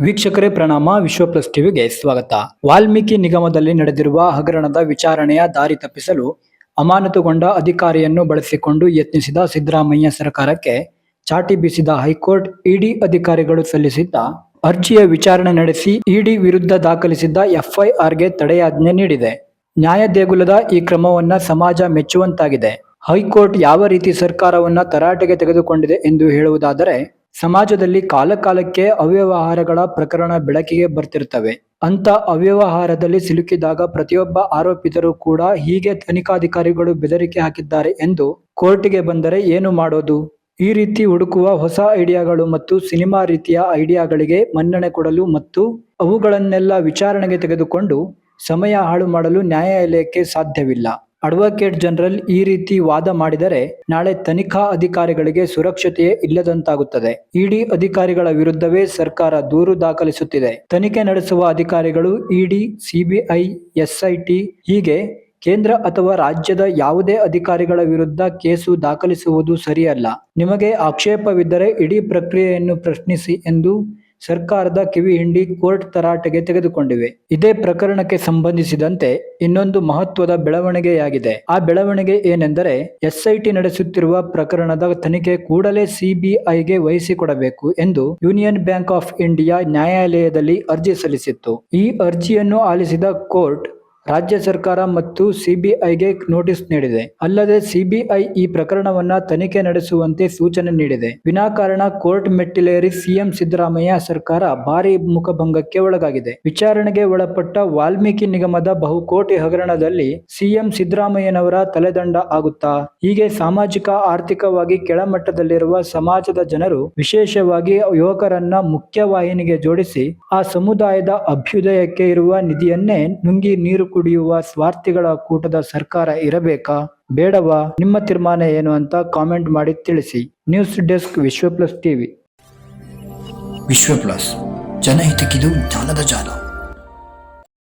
ವೀಕ್ಷಕರೇ ಪ್ರಣಾಮ. ವಿಶ್ವ ಪ್ಲಸ್ ಟಿವಿಗೆ ಸ್ವಾಗತ. ವಾಲ್ಮೀಕಿ ನಿಗಮದಲ್ಲಿ ನಡೆದಿರುವ ಹಗರಣದ ವಿಚಾರಣೆಯ ದಾರಿ ತಪ್ಪಿಸಲು ಅಮಾನತುಗೊಂಡ ಅಧಿಕಾರಿಯನ್ನು ಬಳಸಿಕೊಂಡು ಯತ್ನಿಸಿದ ಸಿದ್ದರಾಮಯ್ಯ ಸರ್ಕಾರಕ್ಕೆ ಚಾಟಿ ಬೀಸಿದ ಹೈಕೋರ್ಟ್ ಇಡಿ ಅಧಿಕಾರಿಗಳು ಸಲ್ಲಿಸಿದ್ದ ಅರ್ಜಿಯ ವಿಚಾರಣೆ ನಡೆಸಿ ಇಡಿ ವಿರುದ್ಧ ದಾಖಲಿಸಿದ್ದ ಎಫ್ಐಆರ್ಗೆ ತಡೆಯಾಜ್ಞೆ ನೀಡಿದೆ. ನ್ಯಾಯ ದೇಗುಲದ ಈ ಕ್ರಮವನ್ನ ಸಮಾಜ ಮೆಚ್ಚುವಂತಾಗಿದೆ. ಹೈಕೋರ್ಟ್ ಯಾವ ರೀತಿ ಸರ್ಕಾರವನ್ನ ತರಾಟೆಗೆ ತೆಗೆದುಕೊಂಡಿದೆ ಎಂದು ಹೇಳುವುದಾದರೆ, ಸಮಾಜದಲ್ಲಿ ಕಾಲಕಾಲಕ್ಕೆ ಅವ್ಯವಹಾರಗಳ ಪ್ರಕರಣ ಬೆಳಕಿಗೆ ಬರ್ತಿರ್ತವೆ. ಅಂತ ಅವ್ಯವಹಾರದಲ್ಲಿ ಸಿಲುಕಿದಾಗ ಪ್ರತಿಯೊಬ್ಬ ಆರೋಪಿತರು ಕೂಡ ಹೀಗೆ ತನಿಖಾಧಿಕಾರಿಗಳು ಬೆದರಿಕೆ ಹಾಕಿದ್ದಾರೆ ಎಂದು ಕೋರ್ಟಿಗೆ ಬಂದರೆ ಏನು ಮಾಡೋದು? ಈ ರೀತಿ ಹುಡುಕುವ ಹೊಸ ಐಡಿಯಾಗಳು ಮತ್ತು ಸಿನಿಮಾ ರೀತಿಯ ಐಡಿಯಾಗಳಿಗೆ ಮನ್ನಣೆ ಕೊಡಲು ಮತ್ತು ಅವುಗಳನ್ನೆಲ್ಲ ವಿಚಾರಣೆಗೆ ತೆಗೆದುಕೊಂಡು ಸಮಯ ಹಾಳು ಮಾಡಲು ನ್ಯಾಯಾಲಯಕ್ಕೆ ಸಾಧ್ಯವಿಲ್ಲ. ಅಡ್ವೊಕೇಟ್ ಜನರಲ್ ಈ ರೀತಿ ವಾದ ಮಾಡಿದರೆ ನಾಳೆ ತನಿಖಾ ಅಧಿಕಾರಿಗಳಿಗೆ ಸುರಕ್ಷತೆಯೇ ಇಲ್ಲದಂತಾಗುತ್ತದೆ. ಇಡಿ ಅಧಿಕಾರಿಗಳ ವಿರುದ್ಧವೇ ಸರ್ಕಾರ ದೂರು ದಾಖಲಿಸುತ್ತಿದೆ. ತನಿಖೆ ನಡೆಸುವ ಅಧಿಕಾರಿಗಳು ಇಡಿ, ಸಿಬಿಐ, ಎಸ್ಐಟಿ ಹೀಗೆ ಕೇಂದ್ರ ಅಥವಾ ರಾಜ್ಯದ ಯಾವುದೇ ಅಧಿಕಾರಿಗಳ ವಿರುದ್ಧ ಕೇಸು ದಾಖಲಿಸುವುದು ಸರಿಯಲ್ಲ. ನಿಮಗೆ ಆಕ್ಷೇಪವಿದ್ದರೆ ಇಡೀ ಪ್ರಕ್ರಿಯೆಯನ್ನು ಪ್ರಶ್ನಿಸಿ ಎಂದು ಸರ್ಕಾರದ ಕಿವಿ ಹಿಂಡಿ ಕೋರ್ಟ್ ತರಾಟೆಗೆ ತೆಗೆದುಕೊಂಡಿವೆ. ಇದೇ ಪ್ರಕರಣಕ್ಕೆ ಸಂಬಂಧಿಸಿದಂತೆ ಇನ್ನೊಂದು ಮಹತ್ವದ ಬೆಳವಣಿಗೆಯಾಗಿದೆ. ಆ ಬೆಳವಣಿಗೆ ಏನೆಂದರೆ, ಎಸ್ಐಟಿ ನಡೆಸುತ್ತಿರುವ ಪ್ರಕರಣದ ತನಿಖೆ ಕೂಡಲೇ ಸಿಬಿಐಗೆ ವಹಿಸಿಕೊಡಬೇಕು ಎಂದು ಯೂನಿಯನ್ ಬ್ಯಾಂಕ್ ಆಫ್ ಇಂಡಿಯಾ ನ್ಯಾಯಾಲಯದಲ್ಲಿ ಅರ್ಜಿ ಸಲ್ಲಿಸಿತ್ತು. ಈ ಅರ್ಜಿಯನ್ನು ಆಲಿಸಿದ ಕೋರ್ಟ್ ರಾಜ್ಯ ಸರ್ಕಾರ ಮತ್ತು ಸಿಬಿಐಗೆ ನೋಟಿಸ್ ನೀಡಿದೆ. ಅಲ್ಲದೆ ಸಿಬಿಐ ಈ ಪ್ರಕರಣವನ್ನ ತನಿಖೆ ನಡೆಸುವಂತೆ ಸೂಚನೆ ನೀಡಿದೆ. ವಿನಾಕಾರಣ ಕೋರ್ಟ್ ಮೆಟ್ಟಿಲೇರಿ ಸಿಎಂ ಸಿದ್ದರಾಮಯ್ಯ ಸರ್ಕಾರ ಭಾರಿ ಮುಖಭಂಗಕ್ಕೆ ಒಳಗಾಗಿದೆ. ವಿಚಾರಣೆಗೆ ಒಳಪಟ್ಟ ವಾಲ್ಮೀಕಿ ನಿಗಮದ ಬಹುಕೋಟಿ ಹಗರಣದಲ್ಲಿ ಸಿಎಂ ಸಿದ್ದರಾಮಯ್ಯನವರ ತಲೆದಂಡ ಆಗುತ್ತಾ? ಹೀಗೆ ಸಾಮಾಜಿಕ ಆರ್ಥಿಕವಾಗಿ ಕೆಳಮಟ್ಟದಲ್ಲಿರುವ ಸಮಾಜದ ಜನರು, ವಿಶೇಷವಾಗಿ ಯುವಕರನ್ನ ಮುಖ್ಯವಾಹಿನಿಗೆ ಜೋಡಿಸಿ ಆ ಸಮುದಾಯದ ಅಭ್ಯುದಯಕ್ಕೆ ಇರುವ ನಿಧಿಯನ್ನೇ ನುಂಗಿ ನೀರು ಕುಡಿಯುವ ಸ್ವಾರ್ಥಿಗಳ ಕೂಟದ ಸರ್ಕಾರ ಇರಬೇಕಾ ಬೇಡವಾ? ನಿಮ್ಮ ತೀರ್ಮಾನ ಏನು ಅಂತ ಕಾಮೆಂಟ್ ಮಾಡಿ ತಿಳಿಸಿ. ನ್ಯೂಸ್ ಡೆಸ್ಕ್, ವಿಶ್ವ ಪ್ಲಸ್ ಟಿವಿ. ವಿಶ್ವ ಪ್ಲಸ್, ಜನಹಿತಕ್ಕಿದು ಜ್ಞಾನದ ಜಾಲ.